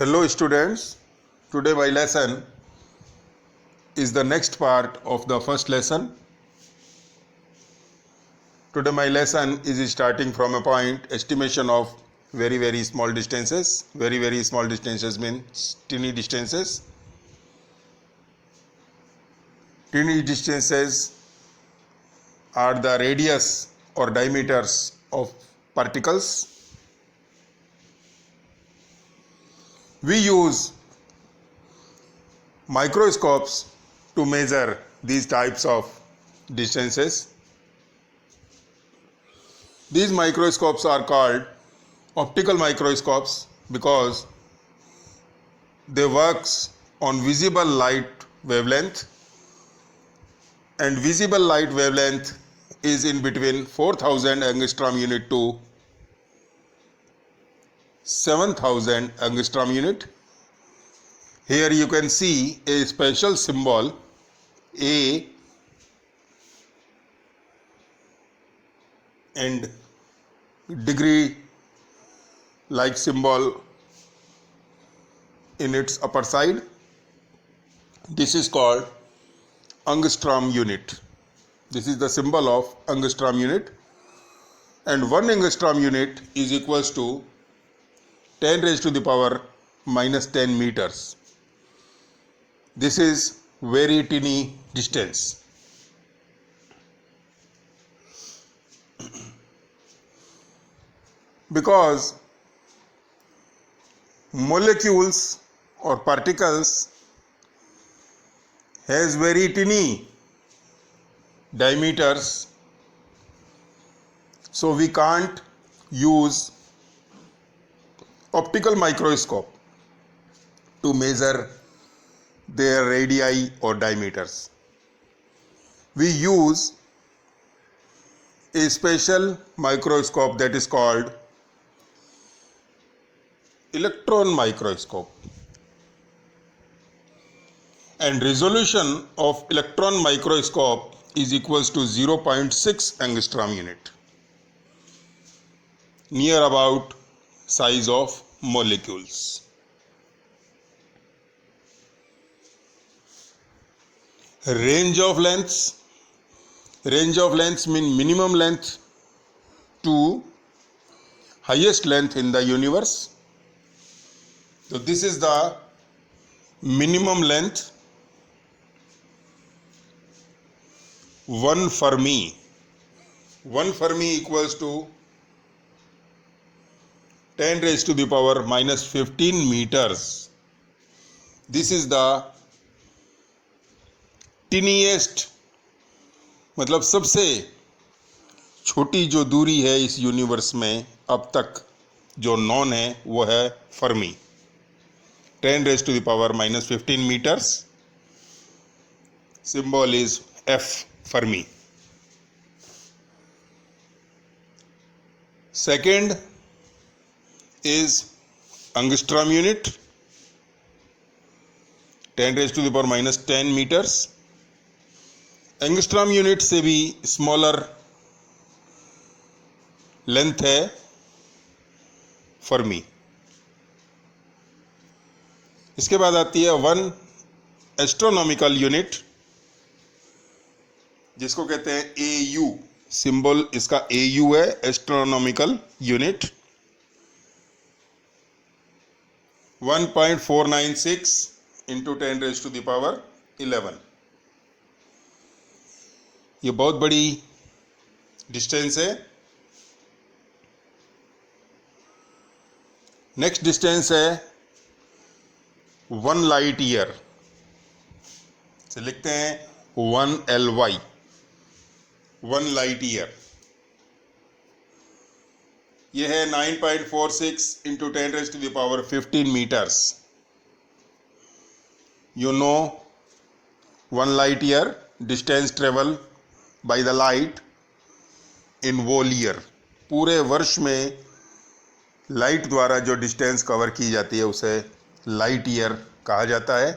Hello students, today my lesson is the next part of the first lesson. Today my lesson is starting from a point estimation of very small distances. Very small distances means teeny distances. Teeny distances are the radius or diameters of particles. We use microscopes to measure these types of distances. These microscopes are called optical microscopes because they works on visible light wavelength, and visible light wavelength is in between 4000 angstrom unit to 7000 angstrom unit. Here you can see a special symbol A and degree like symbol in its upper side. This is called angstrom unit. This is the symbol of angstrom unit, and 1 angstrom unit is equals to 10 raised to the power minus 10 meters. This is very teeny distance. Because molecules or particles has very teeny diameters, so we can't use optical microscope to measure their radii or diameters. We use a special microscope that is called electron microscope, and resolution of electron microscope is equals to 0.6 angstrom unit, near about size of molecules. Range of lengths mean minimum length to highest length in the universe. So this is the minimum length, 1 Fermi. 1 Fermi equals to 10 raised to the power minus 15 meters. This is the टीनीएस्ट, मतलब सबसे छोटी जो दूरी है इस universe में अब तक जो नॉन है वो है Fermi. 10 raised to the power minus 15 meters. Symbol is F, Fermi. Second is angstrom unit, 10 raised to the power minus 10 meters. Angstrom unit से भी स्मॉलर लेंथ है फर्मी. इसके बाद आती है 1 एस्ट्रोनॉमिकल यूनिट, जिसको कहते हैं AU. सिंबल इसका AU है, astronomical unit. 1.496 into 10 raised to the power 11. ये बहुत बड़ी डिस्टेंस है. नेक्स्ट डिस्टेंस है 1 लाइट ईयर, से लिखते हैं 1 LY, 1 लाइट ईयर. यह है 9.46 into 10 raised to the power 15 meters. You know 1 light year distance travel by the light in whole year. पूरे वर्ष में लाइट द्वारा जो डिस्टेंस कवर की जाती है उसे लाइट ईयर कहा जाता है.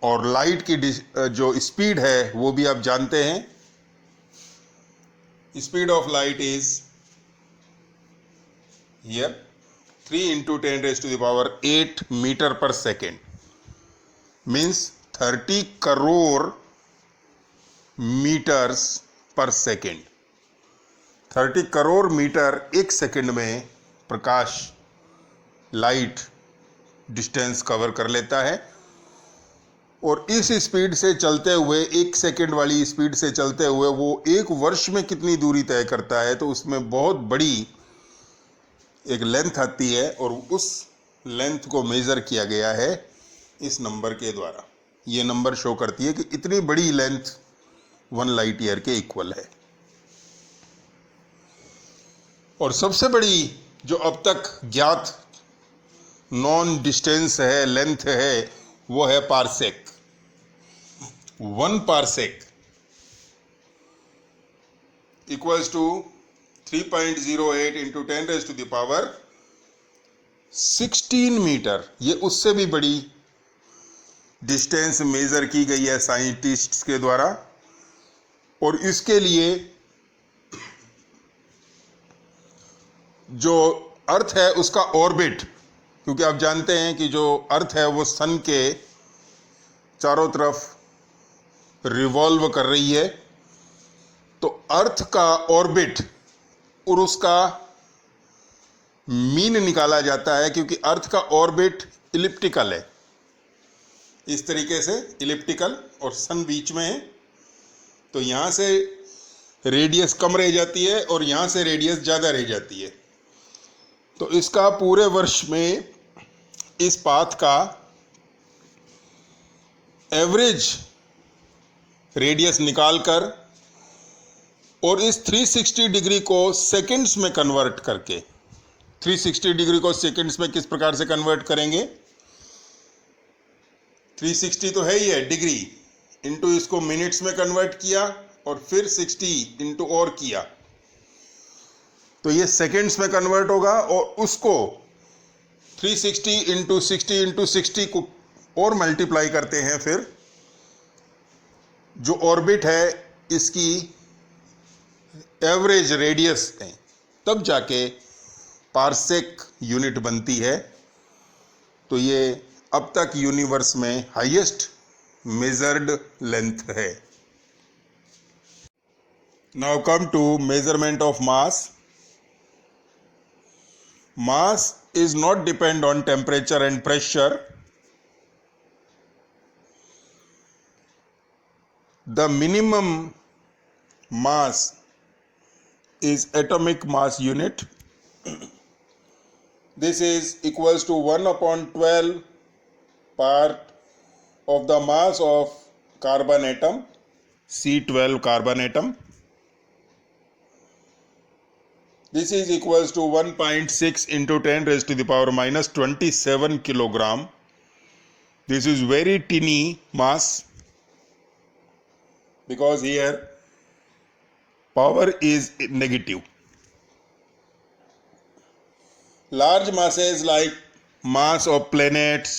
और लाइट की जो स्पीड है वो भी आप जानते हैं. Speed of light is here 3 into 10 raised to the power 8 meter per second means 30 crore meters per second. 30 करोड़ मीटर एक सेकंड में प्रकाश लाइट डिस्टेंस कवर कर लेता है, और इस स्पीड से चलते हुए, एक सेकंड वाली स्पीड से चलते हुए वो एक वर्ष में कितनी दूरी तय करता है, तो उसमें बहुत बड़ी एक लेंथ आती है, और उस लेंथ को मेज़र किया गया है इस नंबर के द्वारा। ये नंबर शो करती है कि इतनी बड़ी लेंथ 1 लाइट ईयर के इक्वल है। और सबसे बड़ी जो अब तक ज्ञात नॉन डिस्टेंस है, लेंथ है, वो है parsec. 1 parsec equals to 3.08 into 10 raise to the power 16 metre. ये उससे भी बड़ी डिस्टेंस मेजर की गई है साइंटिस्ट्स के द्वारा। और इसके लिए जो अर्थ है उसका ऑर्बिट, क्योंकि आप जानते हैं कि जो अर्थ है वो सन के चारों तरफ रिवॉल्व कर रही है, तो अर्थ का ऑर्बिट और उसका मीन निकाला जाता है, क्योंकि अर्थ का ऑर्बिट इलिप्टिकल है, इस तरीके से इलिप्टिकल, और सन बीच में है, तो यहाँ से रेडियस कम रह जाती है और यहाँ से रेडियस ज़्यादा रह जाती है। तो इसका पूरे वर्ष में इस पाथ का एवरेज रेडियस निकालकर और इस 360 डिग्री को सेकंड्स में कन्वर्ट करके, 360 डिग्री को सेकंड्स में किस प्रकार से कन्वर्ट करेंगे, 360 तो है ही है डिग्री, इनटू इसको मिनट्स में कन्वर्ट किया और फिर 60 इनटू और किया, तो ये सेकंड्स में कन्वर्ट होगा, और उसको 360 इंटू 60 को और मल्टीप्लाई करते हैं, फिर जो ऑर्बिट है इसकी एवरेज रेडियस है, तब जाके पारसेक यूनिट बनती है। तो ये अब तक यूनिवर्स में हाईएस्ट मेजर्ड लेंथ है। Now come to measurement of mass. Mass is not depend on temperature and pressure. The minimum mass is atomic mass unit. This is equals to 1/12 part of the mass of carbon atom, C12 carbon atom. This is equals to 1.6 into 10 raised to the power minus 27 kilogram. This is very teeny mass, because here power is negative. Large masses like mass of planets,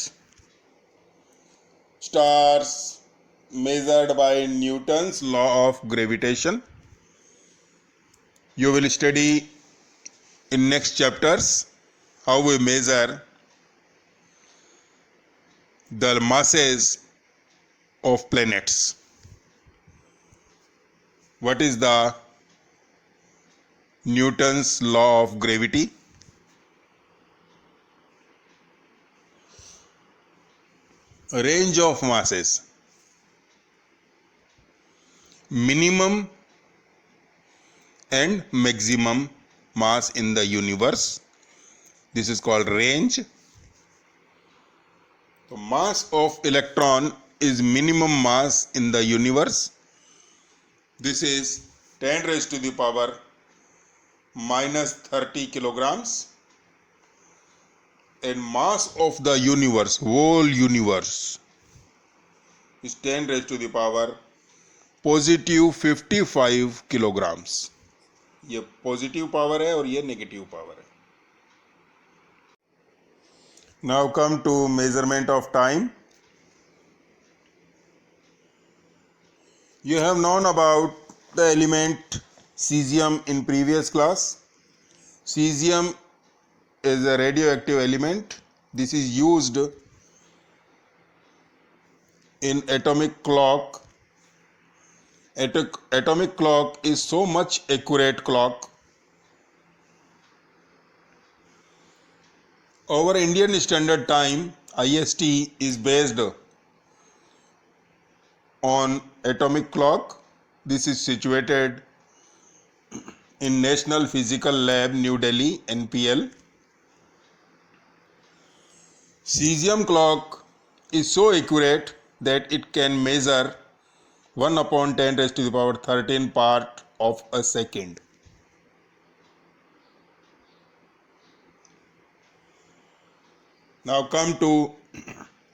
stars, measured by Newton's law of gravitation. You will study in next chapters how we measure the masses of planets. What is the Newton's law of gravity? Range of masses. Minimum and maximum mass in the universe. This is called range. The mass of electron is minimum mass in the universe. This is 10 raised to the power minus 30 kilograms. And mass of the universe, whole universe, is 10 raised to the power positive 55 kilograms. ये positive power है और ये negative power है। Now come to measurement of time. You have known about the element cesium in previous class. Cesium is a radioactive element. This is used in atomic clock. Atomic clock is so much accurate clock. Our Indian Standard Time IST is based on atomic clock. This is situated in National Physical Lab, New Delhi, NPL. Cesium clock is so accurate that it can measure 1/10 raised to the power 13 part of a second. Now come to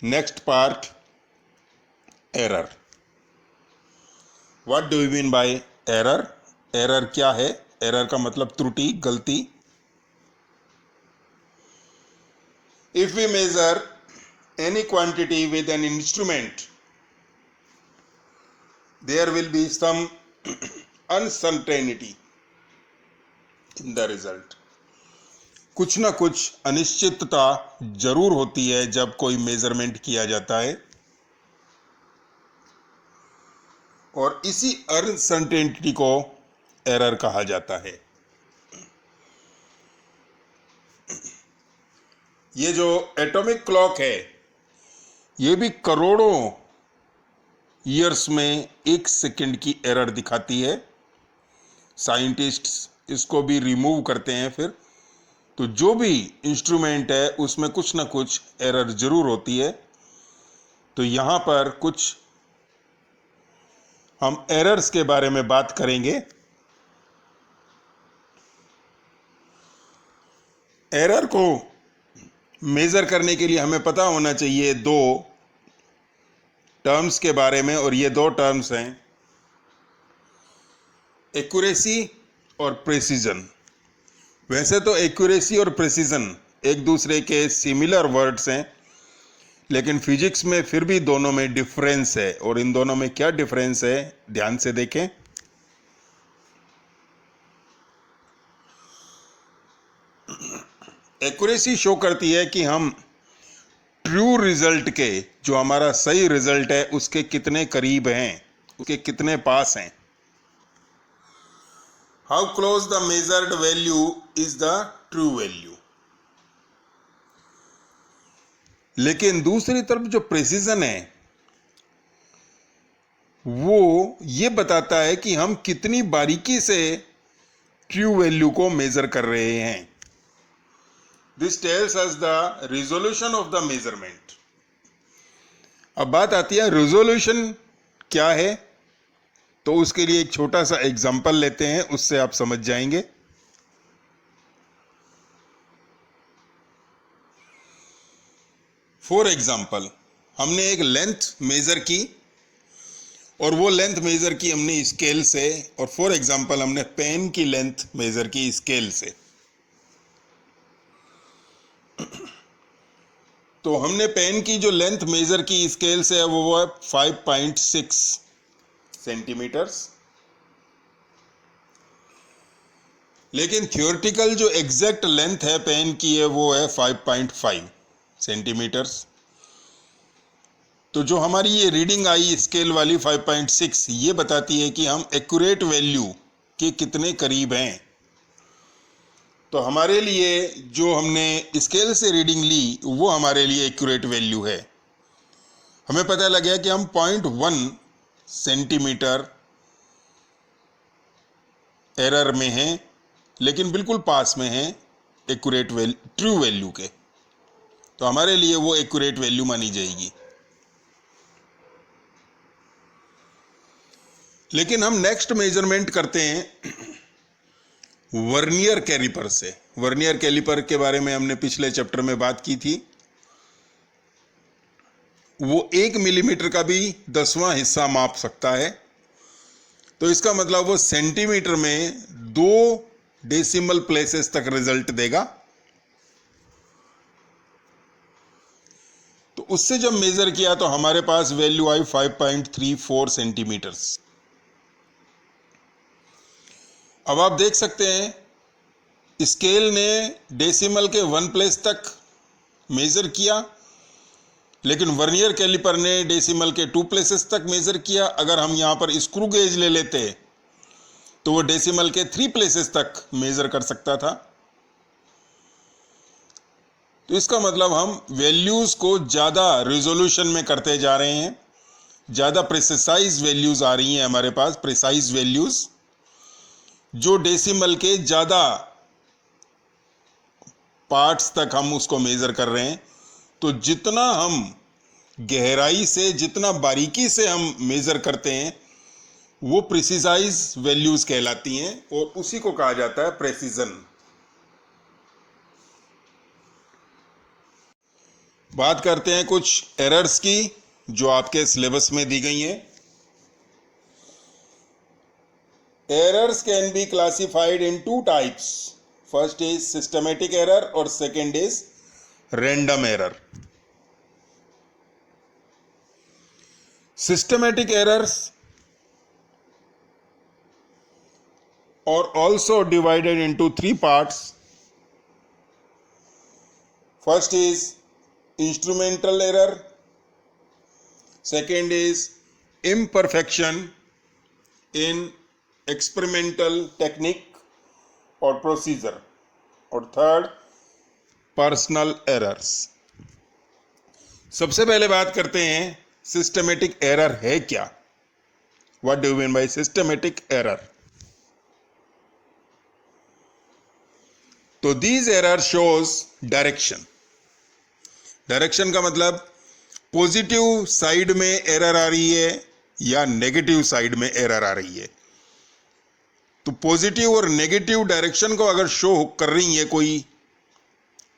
next part, error. What do you mean by error? Error क्या है? Error का मतलब त्रुटि, गलती. If we measure any quantity with an instrument, there will be some uncertainty in the result. कुछ ना कुछ अनिश्चितता जरूर होती है जब कोई मेजरमेंट किया जाता है, और इसी अनसर्टेनिटी को एरर कहा जाता है. ये जो एटॉमिक क्लॉक है, ये भी करोड़ों ईयर्स में 1 सेकंड की एरर दिखाती है. साइंटिस्ट्स इसको भी रिमूव करते हैं फिर. तो जो भी इंस्ट्रूमेंट है उसमें कुछ ना कुछ एरर जरूर होती है. तो यहां पर कुछ हम एरर्स के बारे में बात करेंगे. एरर को मेजर करने के लिए हमें पता होना चाहिए 2 टर्म्स के बारे में, और ये 2 टर्म्स हैं एक्यूरेसी और प्रेसिजन. वैसे तो एक्यूरेसी और प्रेसिजन एक दूसरे के सिमिलर वर्ड्स हैं, लेकिन फिजिक्स में फिर भी दोनों में डिफरेंस है. और इन दोनों में क्या डिफरेंस है, ध्यान से देखें. एक्यूरेसी शो करती है कि हम ट्रू रिजल्ट के, जो हमारा सही रिजल्ट है, उसके कितने करीब हैं, उसके कितने पास हैं. How close the measured value is the true value. लेकिन दूसरी तरफ जो प्रेसिजन है, वो ये बताता है कि हम कितनी बारीकी से ट्रू वैल्यू को मेजर कर रहे हैं. This tells us the resolution of the measurement. अब बात आती है resolution क्या है. तो उसके लिए एक छोटा सा एग्जांपल लेते हैं, उससे आप समझ जाएंगे. फॉर एग्जांपल, हमने एक लेंथ मेजर की, और वो लेंथ मेजर की हमने स्केल से, और फॉर एग्जांपल हमने पेन की लेंथ मेजर की स्केल से. तो हमने पेन की जो लेंथ मेजर की स्केल से है वो है 5.6 सेंटीमीटर्स. लेकिन थ्योरेटिकल जो एग्जैक्ट लेंथ है पेन की है वो है 5.5 सेंटीमीटर्स. तो जो हमारी ये रीडिंग आई स्केल वाली 5.6, ये बताती है कि हम एक्यूरेट वैल्यू के कितने करीब हैं. तो हमारे लिए जो हमने स्केल से रीडिंग ली वो हमारे लिए एक्यूरेट वैल्यू है. हमें पता लग गया कि हम 0.1 सेंटीमीटर एरर में हैं, लेकिन बिल्कुल पास में हैं एक्यूरेट ट्रू वैल्यू के. तो हमारे लिए वो एक्यूरेट वैल्यू मानी जाएगी. लेकिन हम नेक्स्ट मेजरमेंट करते हैं वर्नियर कैलिपर से. वर्नियर कैलिपर के बारे में हमने पिछले चैप्टर में बात की थी. वो 1 मिलीमीटर का भी 10वां हिस्सा माप सकता है. तो इसका मतलब वो सेंटीमीटर में 2 डेसिमल प्लेसेस तक रिजल्ट देगा. तो उससे जब मेजर किया तो हमारे पास वैल्यू आई 5.34 सेंटीमीटर्स. अब आप देख सकते हैं स्केल ने डेसिमल के 1 प्लेस तक मेज़र किया, लेकिन वर्नियर कैलिपर ने डेसिमल के 2 प्लेसेस तक मेज़र किया। अगर हम यहाँ पर स्क्रू गेज ले लेते तो वो डेसिमल के 3 प्लेसेस तक मेज़र कर सकता था। तो इसका मतलब हम वैल्यूज़ को ज़्यादा रिजोल्यूशन में करते जा रहे हैं, ज़्यादा प्रिसाइज वैल्यूज़ आ रही हैं हमारे पास, प्रिसाइज वैल्यूज़ जो डेसिमल के ज़्यादा पार्ट्स तक हम उसको मेज़र कर रहे हैं। तो जितना हम गहराई से, जितना बारीकी से हम मेज़र करते हैं वो प्रिसाइज वैल्यूज़ कहलाती हैं और उसी को कहा जाता है प्रेसिजन। बात करते हैं कुछ एरर्स की जो आपके सिलेबस में दी गई हैं। Errors can be classified in 2 types. First is systematic error और second is random error. Systematic errors are also divided into 3 parts. First is instrumental error, second is imperfection in experimental technique or procedure, और third personal errors. सबसे पहले बात करते हैं systematic error है क्या। What do you mean by systematic error? तो these error shows direction. Direction का मतलब पॉजिटिव साइड में एरर आ रही है या नेगेटिव साइड में एरर आ रही है। तो पॉजिटिव और नेगेटिव डायरेक्शन को अगर शो कर रही है कोई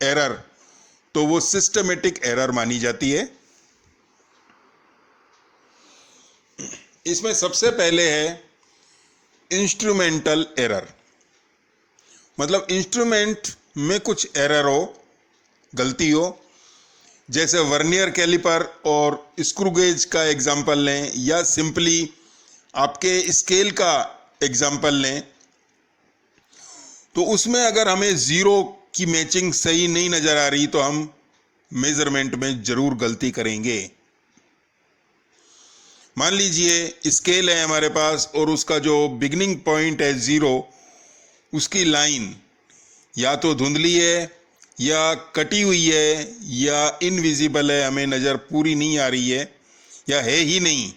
एरर तो वो सिस्टमेटिक एरर मानी जाती है। इसमें सबसे पहले है इंस्ट्रूमेंटल एरर, मतलब इंस्ट्रूमेंट में कुछ एरर हो, गलती हो। जैसे वर्नियर कैलिपर और स्क्रू गेज का एग्जाम्पल लें या सिंपली आपके स्केल का एग्जाम्पल लें, तो उसमें अगर हमें ज़ीरो की मैचिंग सही नहीं नज़र आ रही तो हम मेज़रमेंट में ज़रूर गलती करेंगे। मान लीजिए स्केल है हमारे पास और उसका जो बिगिनिंग पॉइंट है 0, उसकी लाइन या तो धुंधली है या कटी हुई है या इनविजिबल है, हमें नज़र पूरी नहीं आ रही है या है ही नहीं,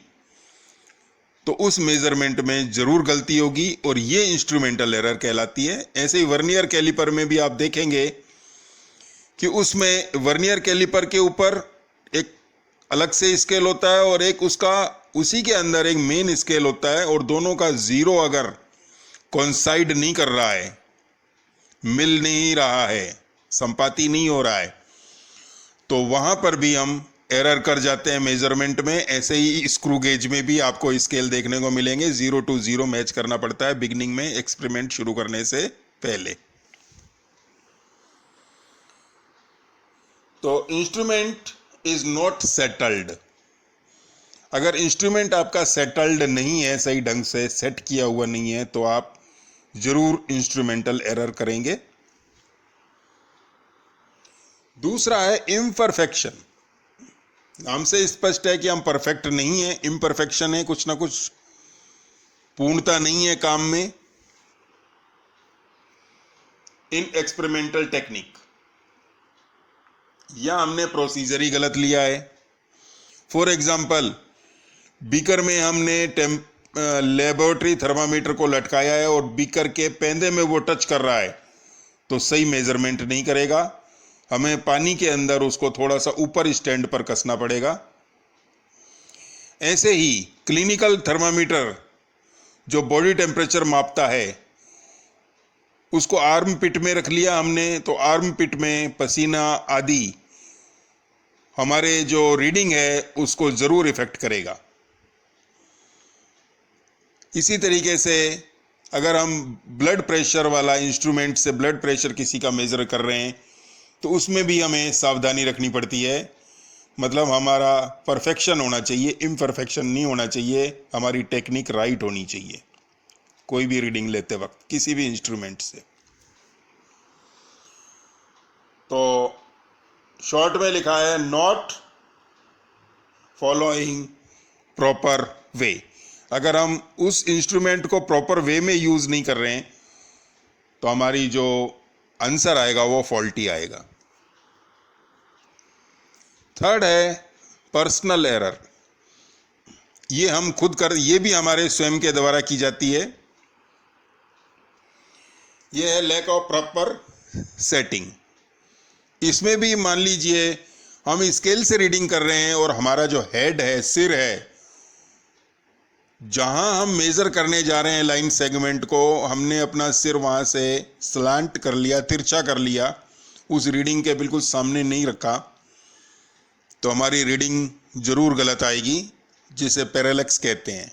तो उस मेज़रमेंट में ज़रूर गलती होगी और ये इंस्ट्रूमेंटल एरर कहलाती है। ऐसे ही वर्नियर कैलिपर में भी आप देखेंगे कि उसमें वर्नियर कैलिपर के ऊपर एक अलग से स्केल होता है और एक उसका उसी के अंदर एक मेन स्केल होता है, और दोनों का 0 अगर कोइंसाइड नहीं कर रहा है, मिल नहीं रहा है, संपाति नहीं हो रहा है, तो वहां पर भी हम एरर कर जाते हैं मेजरमेंट में। ऐसे ही स्क्रू गेज में भी आपको स्केल देखने को मिलेंगे, 0 to 0 मैच करना पड़ता है बिगिनिंग में एक्सपेरिमेंट शुरू करने से पहले। तो इंस्ट्रूमेंट इज नॉट सेटल्ड। अगर इंस्ट्रूमेंट आपका सेटल्ड नहीं है, सही ढंग से सेट किया हुआ नहीं है, तो आप जरूर इंस्ट्रूमेंटल एरर करेंगे। दूसरा है इम्परफेक्शन। नाम से स्पष्ट है कि हम परफेक्ट नहीं है, इम्परफेक्शन है, कुछ ना कुछ पूर्णता नहीं है काम में। इन एक्सपेरिमेंटल टेक्निक, या हमने प्रोसीजर ही गलत लिया है। फॉर एग्जाम्पल, बीकर में हमने लेबोरेटरी थर्मामीटर को लटकाया है और बीकर के पेंदे में वो टच कर रहा है, तो सही मेजरमेंट नहीं करेगा। हमें पानी के अंदर उसको थोड़ा सा ऊपर स्टैंड पर कसना पड़ेगा। ऐसे ही क्लिनिकल थर्मामीटर जो बॉडी टेम्परेचर मापता है, उसको आर्म पिट में रख लिया हमने, तो आर्म पिट में पसीना आदि हमारे जो रीडिंग है उसको ज़रूर इफेक्ट करेगा। इसी तरीके से अगर हम ब्लड प्रेशर वाला इंस्ट्रूमेंट से ब्लड प्रेशर किसी का मेज़र कर रहे हैं, तो उसमें भी हमें सावधानी रखनी पड़ती है। मतलब हमारा परफेक्शन होना चाहिए, इम्परफेक्शन नहीं होना चाहिए। हमारी टेक्निक राइट होनी चाहिए कोई भी रीडिंग लेते वक्त किसी भी इंस्ट्रूमेंट से। तो शॉर्ट में लिखा है नॉट फॉलोइंग प्रॉपर वे। अगर हम उस इंस्ट्रूमेंट को प्रॉपर वे में यूज नहीं कर रहे हैं तो हमारी जो आंसर आएगा वो फॉल्टी आएगा। थर्ड है पर्सनल एरर। ये भी हमारे स्वयं के द्वारा की जाती है। ये है लैक ऑफ प्रॉपर सेटिंग। इसमें भी मान लीजिए हम स्केल से रीडिंग कर रहे हैं और हमारा जो हेड है, सिर है, जहां हम मेजर करने जा रहे हैं लाइन सेगमेंट को, हमने अपना सिर वहां से स्लांट कर लिया, तिरछा कर लिया, उस रीडिंग के बिल्कुल सामने नहीं रखा, तो हमारी रीडिंग जरूर गलत आएगी, जिसे पैरेलैक्स कहते हैं।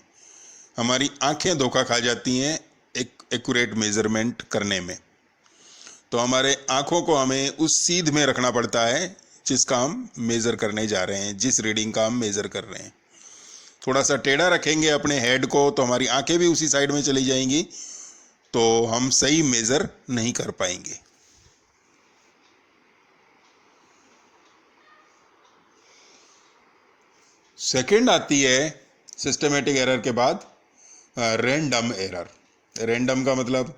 हमारी आंखें धोखा खा जाती हैं एक एक्यूरेट मेजरमेंट करने में। तो हमारे आंखों को हमें उस सीध में रखना पड़ता है जिसका हम मेजर करने जा रहे हैं, जिस रीडिंग का हम मेजर कर रहे हैं। थोड़ा सा टेढ़ा रखेंगे अपने हेड को तो हमारी आंखें भी उसी साइड में चली जाएंगी, तो हम सही मेजर नहीं कर पाएंगे। सेकंड आती है सिस्टमेटिक एरर के बाद रैंडम एरर। रैंडम का मतलब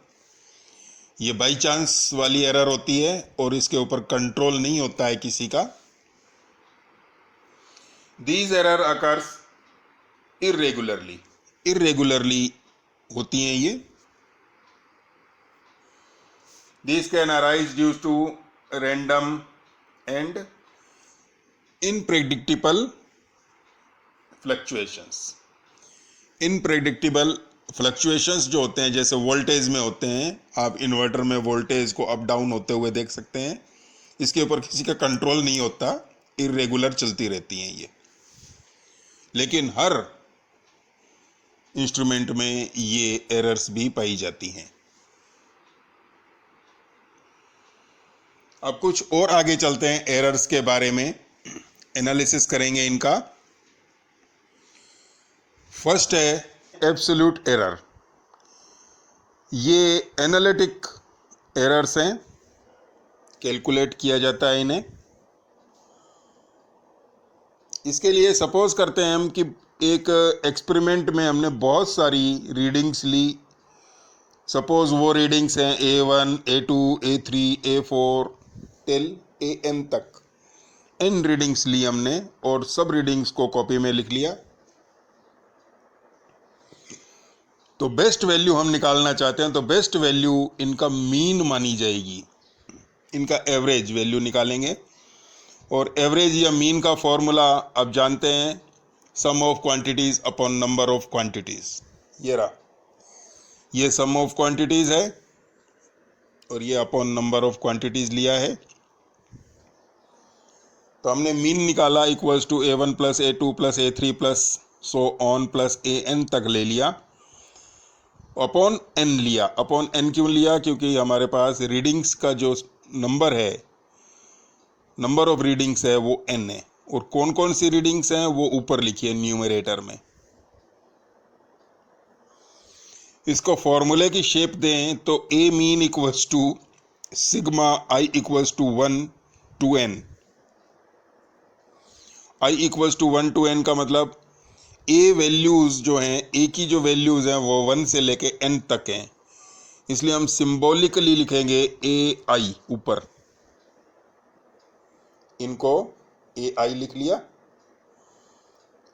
ये बाई चांस वाली एरर होती है और इसके ऊपर कंट्रोल नहीं होता है किसी का। दीज एरर अकर्स इर्रेगुलरली होती हैं ये। These can arise due to random and unpredictable fluctuations. Unpredictable fluctuations जो होते हैं, जैसे वोल्टेज में होते हैं, आप इन्वर्टर में वोल्टेज को अप डाउन होते हुए देख सकते हैं, इसके ऊपर किसी का कंट्रोल नहीं होता, इरेगुलर चलती रहती हैं ये। लेकिन हर इंस्ट्रूमेंट में ये एरर्स भी पाई जाती हैं। अब कुछ और आगे चलते हैं, एरर्स के बारे में एनालिसिस करेंगे इनका। फर्स्ट है एब्सोल्यूट एरर। ये एनालिटिक एरर्स हैं, कैलकुलेट किया जाता है इन्हें। इसके लिए सपोज करते हैं हम कि एक एक्सपेरिमेंट में हमने बहुत सारी रीडिंग्स ली। सपोज वो रीडिंग्स हैं A1, A2, A3, A4 till AN तक। n रीडिंग्स ली हमने और सब रीडिंग्स को कॉपी में लिख लिया। तो बेस्ट वैल्यू हम निकालना चाहते हैं, तो बेस्ट वैल्यू इनका मीन मानी जाएगी, इनका एवरेज वैल्यू निकालेंगे। और एवरेज या मीन का फॉर्मूला आप जानते हैं, sum of quantities upon number of quantities. ये रहा, ये सम ऑफ क्वांटिटीज है और ये अपॉन नंबर ऑफ क्वांटिटीज लिया है। तो हमने मीन निकाला equals to A1 plus A2 plus A3 plus so on plus AN तक ले लिया, अपॉन n लिया। अपॉन n क्यों लिया? क्योंकि हमारे पास रीडिंग्स का जो नंबर है, नंबर ऑफ रीडिंग्स है, वो n है। और कौन कौन सी रीडिंग्स हैं वो ऊपर लिखिए न्यूमरेटर में। इसको फॉर्मूले की शेप दें तो a mean equals to sigma i equals to 1 to n। i equals to 1 to n का मतलब a वैल्यूज जो हैं, a की जो वैल्यूज हैं वो 1 से लेके n तक हैं, इसलिए हम सिंबॉलिकली लिखेंगे ai ऊपर। इनको ai लिख लिया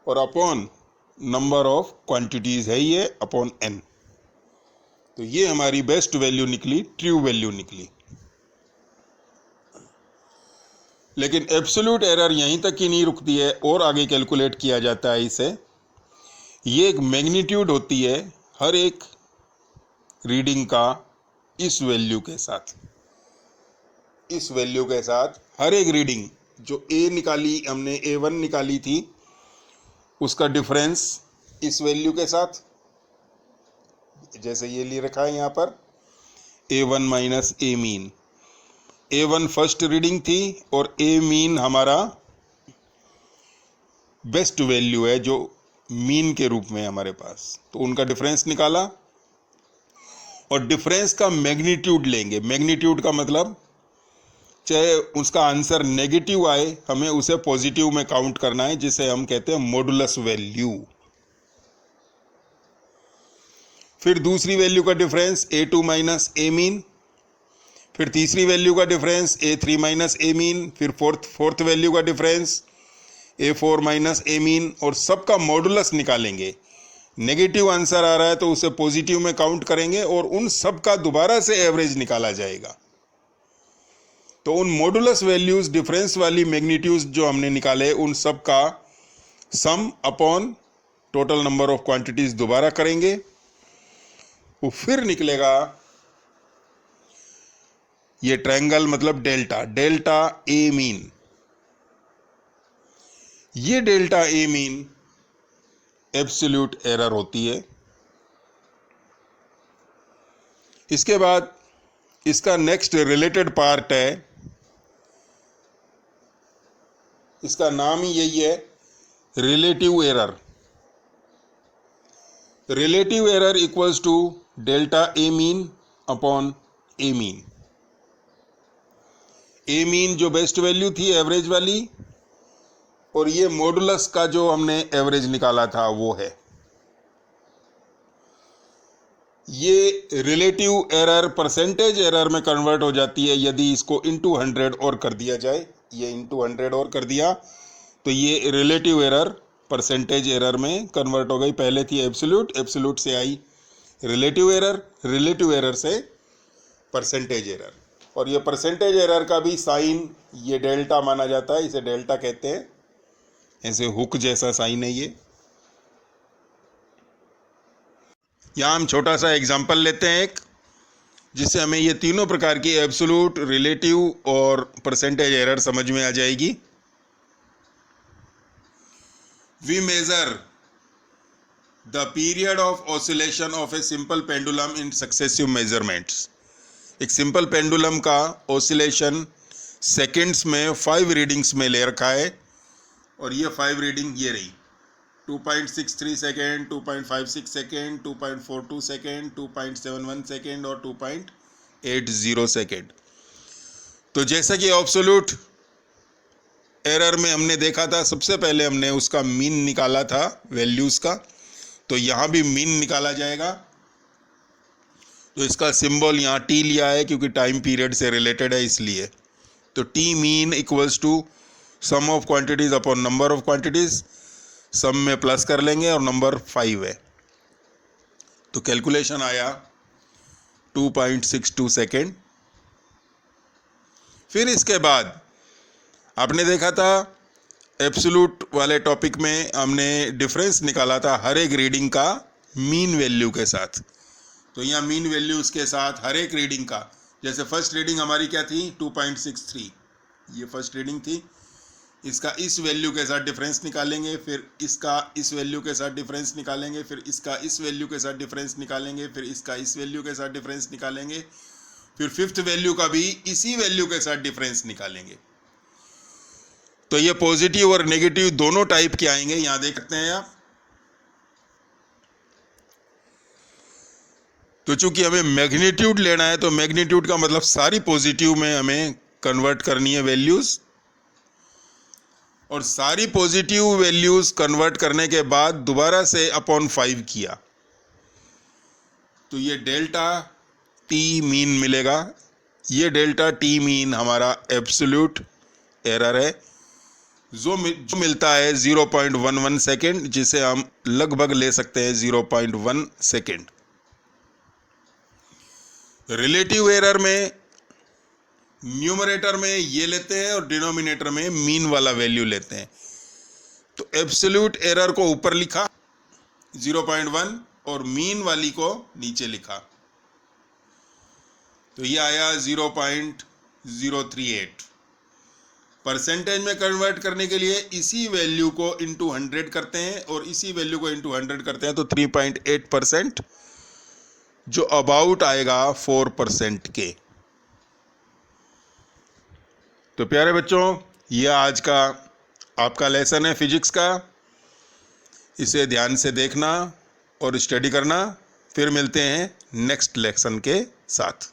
और अपॉन नंबर ऑफ क्वांटिटीज है ये अपॉन n। तो ये हमारी बेस्ट वैल्यू निकली, ट्रू वैल्यू निकली। लेकिन एब्सोल्यूट एरर यहीं तक ही नहीं रुकती है, और आगे कैलकुलेट किया जाता है इसे। ये एक मैग्नीट्यूड होती है हर एक रीडिंग का इस वैल्यू के साथ। इस वैल्यू के साथ हर एक रीडिंग जो A निकाली हमने, A1 निकाली थी, उसका डिफरेंस इस वैल्यू के साथ, जैसे ये ले रखा है यहाँ पर A1 minus A mean. A1 first reading थी और A मीन हमारा बेस्ट वैल्यू है जो मीन के रूप में हमारे पास। तो उनका डिफरेंस निकाला और डिफरेंस का मैग्नीट्यूड लेंगे। मैग्नीट्यूड का मतलब चाहे उसका आंसर नेगेटिव आए, हमें उसे पॉजिटिव में काउंट करना है, जिसे हम कहते हैं मॉडुलस वैल्यू। फिर दूसरी वैल्यू का डिफरेंस A2 माइनस ए मीन, फिर तीसरी वैल्यू का डिफरेंस A3 माइनस ए मीन, फिर फोर्थ वैल्यू का डिफरेंस A4 माइनस ए मीन, और सबका मॉडुलस निकालेंगे। नेगेटिव आंसर आ रहा है तो उसे पॉजिटिव में काउंट करेंगे और उन सब का दोबारा से एवरेज निकाला जाएगा। तो उन मॉडुलस वैल्यूज, डिफरेंस वाली मैग्नीट्यूड्स जो हमने निकाले, उन सब का सम upon total number of quantities दोबारा करेंगे, वो फिर निकलेगा ये ट्रायंगल, मतलब डेल्टा, डेल्टा ए मीन। ये delta A mean absolute error होती है। इसके बाद इसका नेक्स्ट रिलेटेड पार्ट है, इसका नाम ही यही है, relative error. Relative error equals to delta A mean upon A mean. A mean जो बेस्ट वैल्यू थी एवरेज वाली, और ये मॉडुलस का जो हमने एवरेज निकाला था वो है। ये रिलेटिव एरर परसेंटेज एरर में कन्वर्ट हो जाती है यदि इसको इनटू 100 और कर दिया जाए। ये इनटू 100 और कर दिया तो ये रिलेटिव एरर परसेंटेज एरर में कन्वर्ट हो गई। पहले थी एब्सोल्यूट, एब्सोल्यूट से आई रिलेटिव एरर, रिलेटिव एरर से परसेंटेज एरर। और ये परसेंटेज एरर का भी साइन ये डेल्टा माना जाता है, इसे डेल्टा कहते हैं। ऐसे हुक जैसा साइन है ये। यहाँ हम छोटा सा एग्जाम्पल लेते हैं एक, जिससे हमें ये तीनों प्रकार की एब्सोल्यूट, रिलेटिव और परसेंटेज एरर समझ में आ जाएगी। We measure the period of oscillation of a simple pendulum in successive measurements. एक सिंपल पेंडुलम का ऑसिलेशन सेकेंड्स में 5 रीडिंग्स में ले रखा है, और ये 5 रीडिंग ये रही, 2.63 सेकेंड, 2.56 सेकेंड, 2.42 सेकेंड, 2.71 सेकेंड और 2.80 सेकेंड। तो जैसा कि एब्सोल्यूट एरर में हमने देखा था, सबसे पहले हमने उसका मीन निकाला था वैल्यूज का, तो यहाँ भी मीन निकाला जाएगा। तो इसका सिंबल यहाँ टी लिया है क्योंकि टाइम पीरियड से रिलेटेड है इसलिए। तो t mean equals to sum of quantities upon number of quantities, sum में प्लस कर लेंगे और नंबर 5 है, तो कैलकुलेशन आया 2.62 सेकेंड। फिर इसके बाद आपने देखा था एब्सोल्यूट वाले टॉपिक में हमने डिफरेंस निकाला था हर एक रीडिंग का मीन वैल्यू के साथ। तो यहाँ मीन वैल्यू उसके साथ हर एक रीडिंग का, जैसे फर्स्ट रीडिंग हमारी क्या थी 2.63, ये फर्स्ट रीडिंग थी, इसका इस वैल्यू के साथ डिफरेंस निकालेंगे, फिर इसका इस वैल्यू के साथ डिफरेंस निकालेंगे, फिर इसका इस वैल्यू के साथ डिफरेंस निकालेंगे, फिर इसका इस वैल्यू के साथ डिफरेंस निकालेंगे, फिर फिफ्थ वैल्यू का भी इसी वैल्यू के साथ डिफरेंस निकालेंगे। तो ये पॉजिटिव और नेगेटिव दोनों टाइप के आएंगे, यहां देख सकते हैं आप। तो चूंकि हमें मैग्नीट्यूड लेना है, तो मैग्नीट्यूड का मतलब सारी पॉजिटिव में हमें कन्वर्ट करनी है वैल्यूज, और सारी पॉजिटिव वैल्यूज कन्वर्ट करने के बाद दोबारा से अपॉन 5 किया, तो ये डेल्टा टी मीन मिलेगा। ये डेल्टा टी मीन हमारा एब्सोल्यूट एरर है, जो मिलता है 0.11 सेकेंड, जिसे हम लगभग ले सकते हैं 0.1 सेकेंड। रिलेटिव एरर में न्यूमरेटर में ये लेते हैं और डिनोमिनेटर में मीन वाला वैल्यू लेते हैं। तो एब्सोल्यूट एरर को ऊपर लिखा 0.1 और मीन वाली को नीचे लिखा, तो ये आया 0.038। परसेंटेज में कन्वर्ट करने के लिए इसी वैल्यू को इनटू 100 करते हैं और इसी वैल्यू को इनटू 100 करते हैं, तो 3.8%, जो अबाउट आएगा 4% के। तो प्यारे बच्चों, यह आज का आपका लेसन है फिजिक्स का, इसे ध्यान से देखना और स्टडी करना। फिर मिलते हैं नेक्स्ट लेसन के साथ।